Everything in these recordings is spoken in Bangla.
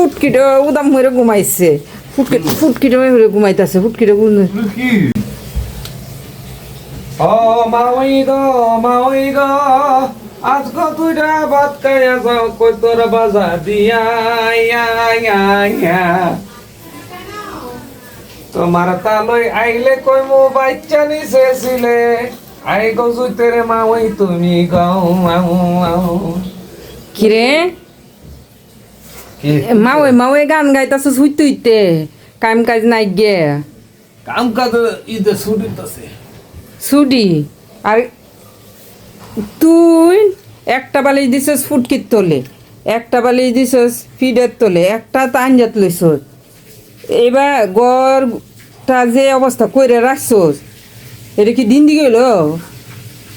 ফুটকিটা উদাম হয়ে ঘুমাইছে ফুটকিটা হয়ে ঘুমাইতেছে ফুটকিটা ও মাওই গো আজকে তুইটা ভাত খাইয়া যাও কই তোর বাজার দিয়া তোমার তালই আইলে কই মো বাচ্চা নিছেছিলে আই গো জুইতেরে মাওই তুমি গাও কিরে মাওই গান গাইতাছে হুইতে কাম কাজ নাই গে কাম কাজ ইদে ছুটিতেছে ছুটি আর তুই একটা বালিশ দিছস ফুটকির তোলে একটা বালিশ দিছস ফিডের তোলে একটা তাঞ্জাত লইছস এবার গড়টা যে অবস্থা কইরে রাখছস এটা কি দিন দিকে হইলো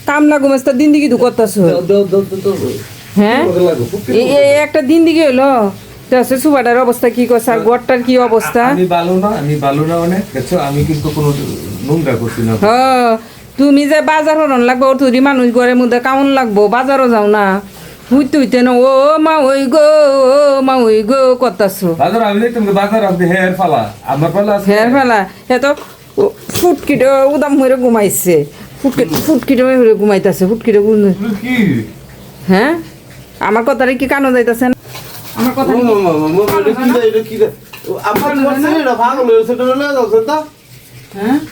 কামলা গুমাস্তা দিন দিকে তো করতাছ হ্যাঁ একটা দিন দিকে হইলো সুবাটার অবস্থা কি করছে আর গড়টার কি অবস্থা আমি ভালো না মানে দেখছো আমি কিন্তু কোনো নোংরা করছি না হ্যাঁ তুমি যে বাজার হরণ লাগবো তুই মানুষ ঘরের মধ্যে কেমন লাগবো বাজারও যাও না হইতে না ও মা ওই গো করতাছো বাজার আমি তুমি বাজার আপনি হেয়ার ফালা আমার ফালা হেয়ার ফালা এত ফুটকিটা উদাম হয়ে ঘুমাইছে ফুটকিটা হয়ে ঘুমাইতেছে ফুটকিটা কি হ্যাঁ আমার কথাটা কি কানো যাইতেছে না আমার কথা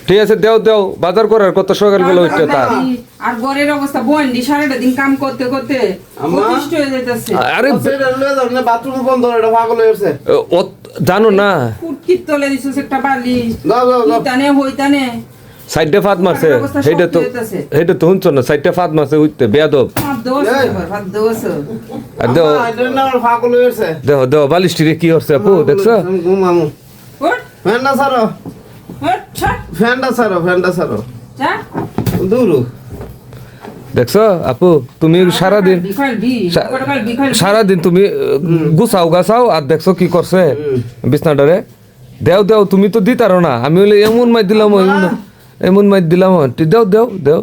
ঠিক আছে দেও বাজার করার কত সকাল বেলা উঠতে তার আর ঘরের অবস্থা বন্ডি সারাটা দিন কাম করতে করতে অতিষ্ঠ হয়ে যাইতাছে আরে বাথরুম বন্ধ এটা পাগল হয়েছে ও জানো না ফুটকির তলে দিছস একটা বালি ইতানে হইতানে সাইডে ফাত মারছে সেইটা তো শুনছ না সাইডে ফাত মারছে উঠতে বেয়াদব আর দেও বালিশটি কি হচ্ছে আপু দেখছো দেখছো আপু তুমি সারাদিন তুমি গুছাও আর দেখছো কি করছে বিছনাটারে দেও তুমি তো দিতারো না আমি হলে এমন মাই দিলাম দেও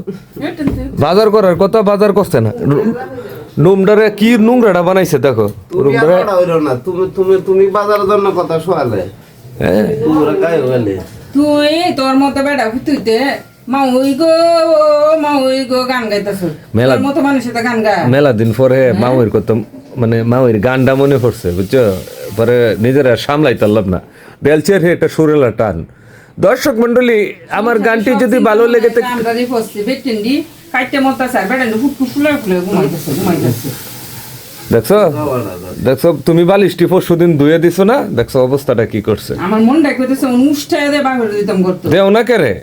বাজার করার কথা বাজার করছে না রুমটারে কি নোংরাটা বানাইছে দেখো রুমটারে তুমি বাজারের জন্য কথা শোয়ালে তুই তোর মতো বেড়া তুইতে মাউই গো গান গাইতাছ তোর মতো মানুষের গান গা মেলা দিন পরে মাউইর কত মানে মাউইর গানটা মনে পড়ছে বুঝছো পরে নিজেরা সামলাইতে পারলাম না বেলচের এটা সুরেলা টান দর্শক মন্ডলী আমার গানটি যদি ভালো লেগে থাকে দেখছো তুমি বালিশটি পরশুদিন ধুয়ে দিছো না দেখছো অবস্থাটা কি করছে আমার মনটা কইতেছে অনুষ্ঠায় দে বাহির দিতাম করতে দেও না কে রে